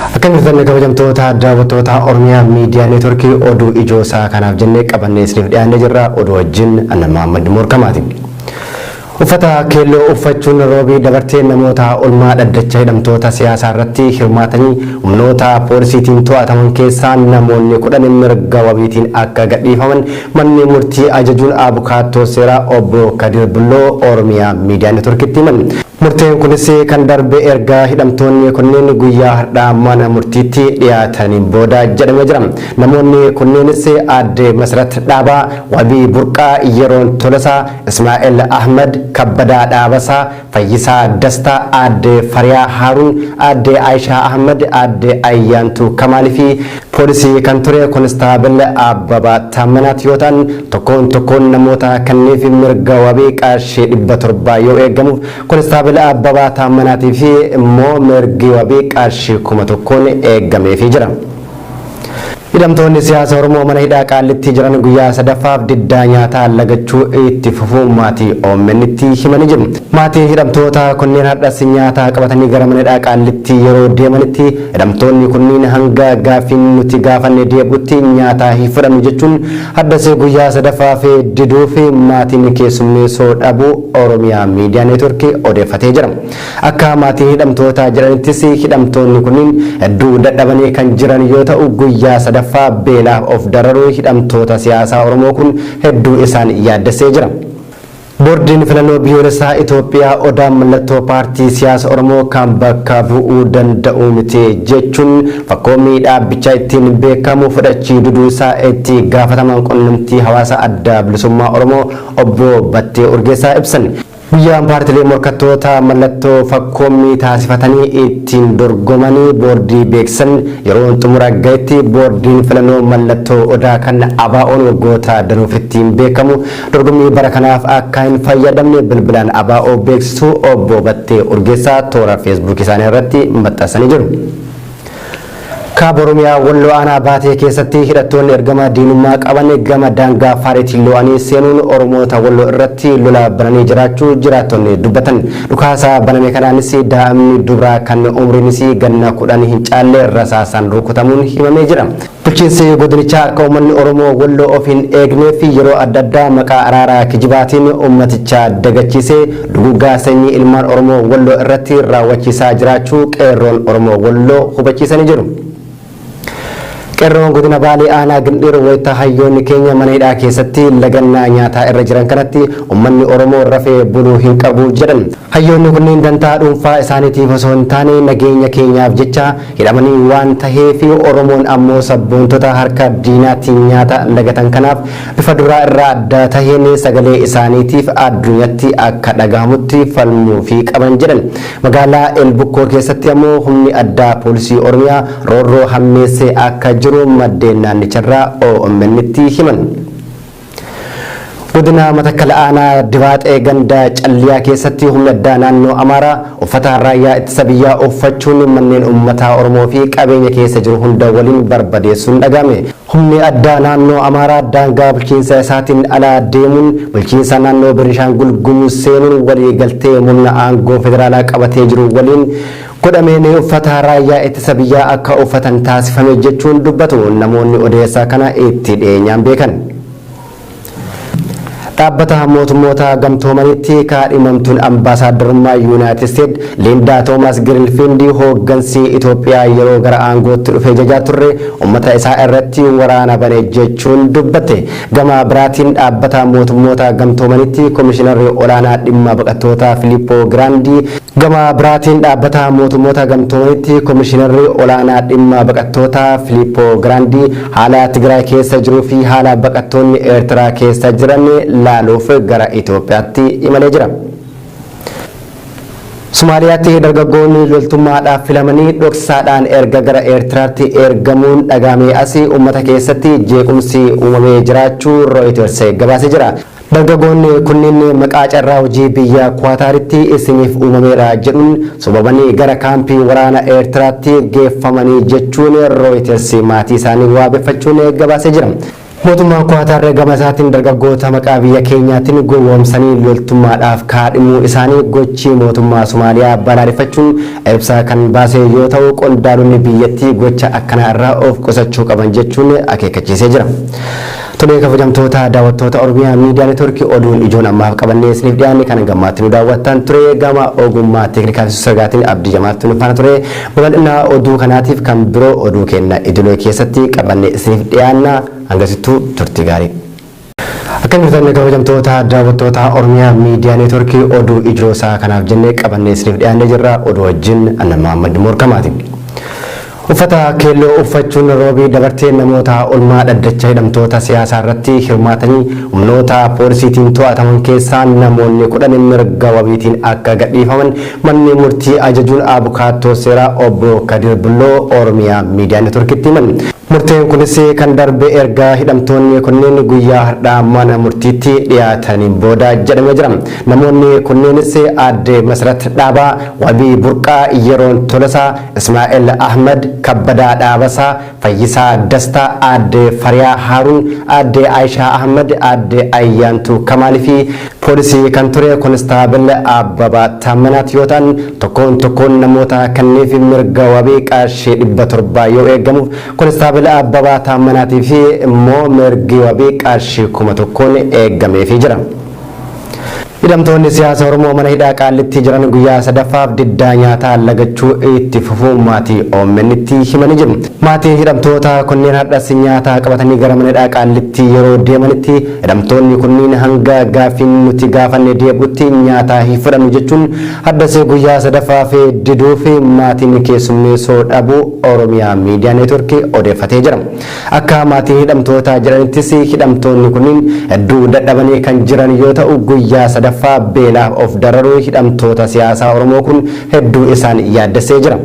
Akan jirtan kabajamtoota daawwattoota Oromiyaa Miidiyaa Neetworkii oduu ijoo isaa kanaaf jennee qabannee isiniif dhiyaannee jirra. Oduu wajjin Anna Mahammad Morkamaati. Uffata keelloo uffachuun roobii dabartee namoota olmaa dhaddacha hidhamtoota siyaasaa irratti hirmaatanii humnoota poolisiitiin to'ataman keessaa namoonni 10 mirga wabiitiin akka gadhiifaman manni murtii ajajuun abukaattoo seeraa obbo Kadir Bulloo Oromiyaa Miidiyaa Neetworkiitti himan. Murteen kunis kan darbe erga hidhamtoonni kunneen guyyaa har'aa mana murtiitti dhiyaataniin booda jedhamee jira. Namoonni kunneenis Aadde Masrat Dhaabaa, Wabii Burqaa, Yeroon Tolasaa, Ismaa'eel Ahmad, Kabbadaa Dhaabasaa, Fayyisaa Dastaa, Aadde Fariyaa Haaruun, Aadde Aishaa Ahmad, Aadde Ayyaantuu Kamaalii fi poolisii kan ture Konistaabil Abbabaa Taamanaat yoo ta'an tokkoon namoota kanneef mirga wabii qarshii 700 yoo eegamuuf Konistaabil Abbabaa Taamanaatii fi immoo mirgi wabii qarshii 1,000 eegameefii jira. Hidhamtoonni siyaasa Oromoo mana hidhaa Qaalitti jiran guyyaa sadaffaaf diddaa nyaataa lagachuu itti fufuu maatii OMN'tti himanii jiru. Maatiin hidhamtoota kunneen har'as nyaata qabatanii gara mana hidhaa Qaalitti yeroo deemanitti hidhamtoonni kunneen hanga gaaffiin nuti gaafanne deebi'utti nyaata hin fudhannu jechuun har'as guyyaa sadaffaaf diduu fi maatiin keessummeessoo dhabuu Oromiyaa Miidiyaa Neetworkii odeeffatee jira. Akka maatiin hidhamtoota jedhanittis hidhamtoonni kunneen hedduu dadhabanii kan jiran yoo ta'u guyyaa sadaffaa beelaaf of dararuu hidhamtoota siyaasaa Oromoo kun hedduu isaan yaaddessee jira. Boordiin filannoo biyyoolessaa Itoophiyaa odaan mallattoo paartii siyaasa Oromoo kan bakka bu'uu danda'u miti jechuun fakkoommii dhaabbichaa ittiin beekamu fudhachii diduu isaa itti gaafataman quunnamtii hawaasa adda bilisummaa Oromoo obbo Battee Urgeessaa ibsan. Guyyaan paartilee morkattoota mallattoo fakkoommii taasifatanii ittiin dorgomanii boordii beeksisan yeroo xumura gahetti boordiin filannoo mallattoo odaa kan ABO'n waggoota danuuf ittiin beekamu dorgommii bara kanaaf akka hin fayyadamne bilbilaan ABO beeksisuu obbo Battee Urgeessaa toora Facebook isaanii irratti maxxansanii jiru. Kaaba Oromiyaa Walloo Aanaa Baatee keessatti hidhattoonni ergama diinummaa qaban gama daangaa Faareetiin lo'anii seenuun Oromoota Walloo irratti lola bananii jiraachuu jiraattonni dubbatan. Dhukaasa baname kanaanis daa'imni dubaraa kan umriin isii ganna 10 hin caalle rasaasaan rukutamuun himamee jira. Bulchiinsi godinichaa akka uummanni Oromoo Walloo of hin eegnee fi yeroo adda addaa maqaa araaraa kijibaatiin ummaticha dagachiisee duguuggaa sanyii ilmaan Oromoo Walloo irratti raawwachiisaa jiraachuu qeerroon Oromoo Walloo hubachiisanii jiru. Qeerroon godina Baalee Aanaa Gindhiir wayita hayyoonni keenya mana hidhaa keessatti lagannaa nyaataa irra jiran kanatti uummanni Oromoo rafee buluu hin qabu jedhan. Hayyoonni kunneen dantaa dhuunfaa isaaniitiif osoo hin taane nageenya keenyaaf jecha hidhamanii waan taheef Oromoon ammoo sabboontota harka diinaatiin nyaata lagatan kanaaf bifa duraa irraa adda taheen sagalee isaaniitiif addunyatti akka dhagahamutti falmuu fi qaban jedhan. Magaalaa Elbukkoo keessatti ammoo humni addaa poolisii Oromiyaa roorroo hammeessee akka jiru maddeen naannicharraa OMN'tti himan. Godina Matakkal Aanaa Dibaaxee ganda Calliyaa keessatti humni addaa naannoo Amaaraa uffata raayyaa ittisa biyyaa uffachuun manneen uummataa Oromoo fi qabeenya keessa jiru hunda waliin barbadeessuun dhagahame. Humni addaa naannoo Amaaraa daangaa bulchiinsa isaatiin alaa deemuun bulchiinsa naannoo Beenishaangul Gumuz seenuun walii galtee humna aangoo federaalaa qabatee jiru waliin godhameen uffata raayyaa ittisa biyyaa akka uffatan taasifame jechuun dubbatu namoonni odeessaa kana itti dhiyeenyaan beekan. Dhaabbata mootummoota gamtoomanitti kaadhimamtuun ambaasaaddarummaa Yuunaayitid Isteet Liindaa Toomaas Giriinfiildi hooggansi Itoophiyaa yeroo gara aangootti dhufee jajaa turre uummata isaa irratti waraana bane jechuun dubbatte. Gama biraatiin dhaabbata mootummoota gamtoomanitti komishinarri olaanaa dhimma baqattootaa Filiippoo Giraandii gama biraatiin dhaabbata mootummoota gamtoomanitti komishinarri olaanaa dhimma baqattootaa Filiippoo Giraandii haala Tigraay keessa jiruu fi haala baqattoonni Eertiraa keessa jiran laaluuf gara Itoophiyaatti imalee jira. Somaaliyaatti dargaggoonni loltummaadhaaf filamanii dhoksaadhaan erga gara Eertiraatti ergamuun dhagahamee asii uummata keessatti jeequmsi uumamee jiraachuu Reuters gabaasee jira. Dargaggoonni kunneen maqaa carraa hojii biyya Kwaataaritti isiniif uumameera jedhuun sobabanii gara kaampii waraana Eertiraatti geeffamanii jechuun Reuters maatii isaanii waabeffachuun gabaasee jira. Mootummaan Kwaatar gama isaatiin dargaggoota maqaa biyya keenyaatiin gowwoomsanii loltummaadhaaf kaadhimuu isaanii gochi mootummaa Somaaliyaa balaaleffachuun ibsa kan baase yoo ta'u qondaalonni biyyattii gocha akkanaa irraa of qusachuu qaban jechuun akeekkachiisee jira. Tolee kabajamtoota daawwattoota Oromiyaa Miidiyaa Neetwoorkii oduun ijoon ammaaf qabannee isiniif dhiyaanne kan gammaatti nu daawwattan ture gama ogummaa teeknikaa fi sagaatiin Abdii Jamaatti nu faana ture. Babal'inaa oduu kanaatiif kan biroo oduu kenna idilee keessatti qabannee isiniif dhiyaanna hangasittuu turtii gaarii. Akka mirtanne kabajamtoota daawwattoota Oromiyaa Miidiyaa Neetwoorkii oduu ijoo isaa kanaaf jennee qabannee isiniif dhiyaannee jirra. Oduu wajjin Anna Muhammad Morkamaati. Uffata keelloo uffachuun roobii dabartee namoota olmaa dhaddacha hidhamtoota siyaasaa irratti hirmaatanii humnoota poolisiitiin to'ataman keessaa namoonni 10 mirga wabiitiin akka gadhiifaman manni murtii ajajuun abukaattoo seeraa obbo Kadir Bulloo Oromiyaa Miidiyaa Neetwoorkiitti himan. Murteen kunis kan darbe erga hidhamtoonni kunneen guyyaa har'aa mana murtiitti dhiyaataniin booda jedhamee jira. Namoonni kunneenis aadde Masrat Dhaabaa, Wabii Burqaa, Yeroon Tolasaa, Ismaa'eel Ahmad, Kabbadaa Dhaabasaa, Fayyisaa Dastaa, aadde Fariyaa Haaruun, aadde Aayishaa Ahmad, aadde Ayyaantuu Kamaalii fi poolisii kan ture konistaabil Abbabaa Taamanaat yoo ta'an tokkoon namoota kanneef mirga wabii qarshii 700 yoo eegamuuf konistaabil Abbabaa Taamanaatii fi immoo mirgi wabii qarshii 1,000 eegameefii jira. Hidhamtoonni siyaasa Oromoo mana hidhaa Qaallitti jiran guyyaa sadaffaaf diddaa nyaataa lagachuu itti fufuu maatii OMN'tti himanii jiru. Maatiin hidhamtoota kunneen har'as nyaata qabatanii gara mana hidhaa Qaallitti yeroo deemanitti hidhamtoonni kunneen hanga gaaffiin nuti gaafanne deebi'utti nyaata hin fudhannu jechuun har'as guyyaa sadaffaaf diduu fi maatiin keessummeessoo dhabuu Oromiyaa Miidiyaa Neetwoorkii odeeffatee jira. Akka maatiin hidhamtoota jedhanittis hidhamtoonni kunneen hedduu dadhabanii kan jiran yoo ta'u guyyaa sadaffaa beelaaf of dararuu hidhamtoota siyaasaa Oromoo kun hedduu isaan yaaddessee jira.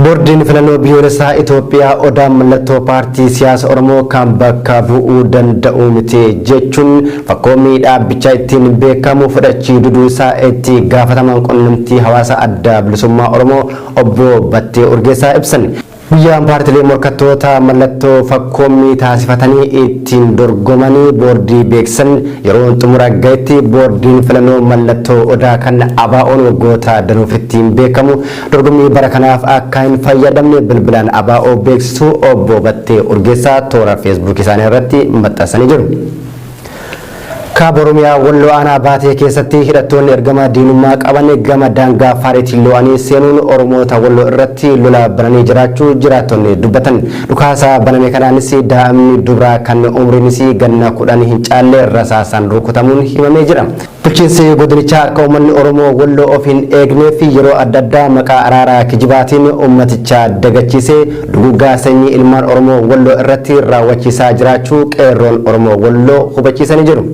Boordiin filannoo biyyoolessaa Itoophiyaa odaan mallattoo paartii siyaasa Oromoo kan bakka bu'uu danda'u miti jechuun fakkoommii dhaabbicha ittiin beekamu fudhachii diduu isaa itti gaafataman quunnamtii hawaasa adda bilisummaa Oromoo obbo Battee Urgeessaa ibsan. Guyyaan paartilee morkattoota mallattoo fakkoommii taasifatanii ittiin dorgomanii boordii beeksisan yeroo xumura gahetti boordiin filannoo mallattoo odaa kan ABO'n waggoota danuuf ittiin beekamu dorgommii bara kanaaf akka hin fayyadamne bilbilaan ABO beeksisuu obbo Battee Urgeessaa toora feesbuukii isaanii irratti maxxansanii jiru. Kaaba Oromiyaa Walloo Aanaa Baatee keessatti hidhattoonni ergama diinummaa qaban gama daangaa Faareetiin lo'anii seenuun Oromoota Walloo irratti lola bananii jiraachuu jiraattonni dubbatan. Dhukaasa baname kanaanis daa'imni dubaraa kan umriin isii ganna 10 hin caalle rasaasaan rukutamuun himamee jira. Bulchiinsi godinichaa akka uummanni Oromoo Walloo of hin eegneef yeroo adda addaa maqaa araaraa kijibaatiin uummaticha dagachiisee duguuggaa sanyii ilmaan Oromoo Walloo irratti raawwachiisaa jiraachuu qeerroon Oromoo Walloo hubachiisanii jiru.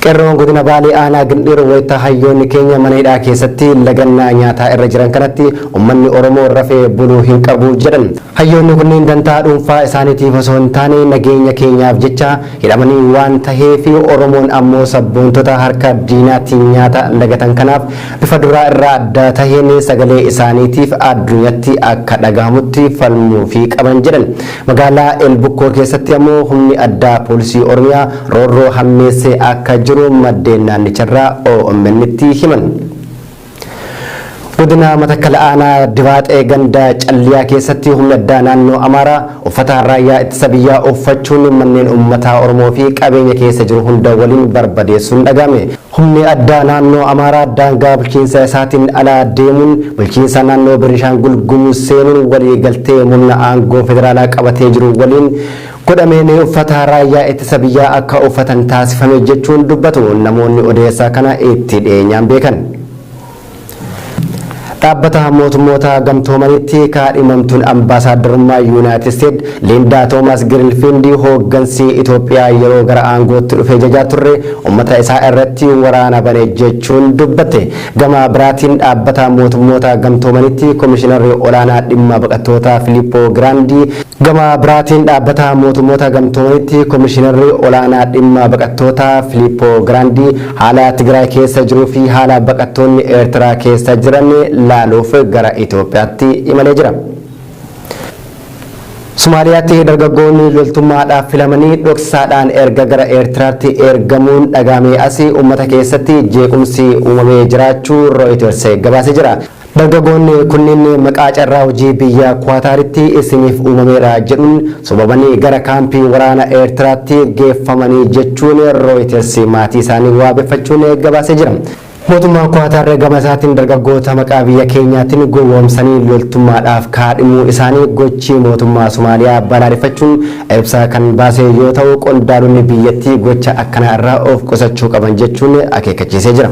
Qeerroon godina Baalee Aanaa Gindhiir wayita hayyoonni keenya mana hidhaa keessatti lagannaa nyaataa irra jiran kanatti uummanni Oromoo rafee buluu hin qabu jedhan. Hayyoonni kunneen dantaa dhuunfaa isaaniitiif osoo hin taane nageenya keenyaaf jecha hidhamanii waan taheef Oromoon ammoo sabboontota harka diinaatiin nyaata lagatan kanaaf bifa duraa irraa adda taheen sagalee isaaniitiif addunyatti akka dhagahamutti falmuu fi qaban jedhan. Magaalaa Elbukkoo keessatti ammoo humni addaa poolisii Oromiyaa roorroo hammeessee akka jiru maddeen naannicharraa OMN'tti himan. Godina Matakkala Aanaa Dibaaxee ganda Calliyaa keessatti humni addaa naannoo Amaaraa uffata raayyaa ittisa biyyaa uffachuun manneen uummataa Oromoo fi qabeenya keessa jiru hunda waliin barbadeessuun dhagahame. Humni addaa naannoo Amaaraa daangaa bulchiinsa isaatiin alaa deemuun bulchiinsa naannoo Beenishaangul Gumuz seenuun walii galtee humna aangoo federaalaa qabatee jiru waliin godhameen uffata raayyaa ittisa biyyaa akka uffatan taasifame jechuun dubbatu namoonni odeessaa kana itti dhiyeenyaan beekan. Dhaabbata mootummoota gamtoomanitti kaadhimamtuun ambaasaaddarummaa Yuunaayitid Isteet Liindaa Toomaas Giriinfiildi hooggansi Itoophiyaa yeroo gara aangootti dhufee jajaa turre uummata isaa irratti waraana bane jechuun dubbatte. Gama biraatiin dhaabbata mootummoota gamtoomanitti komishinarri olaanaa dhimma baqattootaa Filiippoo Giraandii gama biraatiin dhaabbata mootummoota gamtoomanitti komishinarri olaanaa dhimma baqattootaa Filiippoo Giraandii haala Tigraay keessa jiruu fi haala baqattoonni Eertiraa keessa jiran laaluuf gara Itoophiyaatti imalee jira. Somaaliyaatti dargaggoonni loltummaadhaaf filamanii dhoksaadhaan erga gara Eertiraatti ergamuun dhagaamee asii uummata keessatti jeequmsi uumamee jiraachuu Reuters gabaasee jira. Dargaggoonni kunniin maqaa carraa hojii biyya Kwaataaritti isiniif uumameera jedhuun sobamanii gara kaampii waraana Eertiraatti geeffamanii jechuun Reuters maatii isaanii waabeffachuun gabaasee jira. Mootummaan Kwaataar gama isaatiin dargaggoota maqaa biyya keenyaatiin gowwoomsanii loltummaadhaaf kaadhimuu isaanii gochi mootummaa Somaaliyaa balaaleffachuun ibsa kan baase yoo ta'u qondaalonni biyyattii gocha akkanaa irraa of qusachuu qaban jechuun akeekkachiisee jira.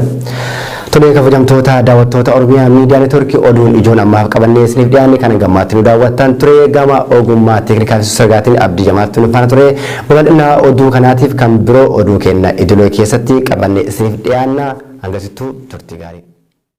Tolee kabajamtoota daawwattoota Oromiyaa Miidiyaa Neetwoorkii oduun ijoon ammaaf qabannee isiniif dhiyaanne kan gammaatti nu daawwattan ture gama ogummaa teeknikaa fi sagaatiin Abdii Jamaattu nu faana ture. Babal'ina oduu kanaatiif kan biroo oduu kenna idilee keessatti qabannee isiniif dhiyaanna. Hanga sittuu turtii gaarii.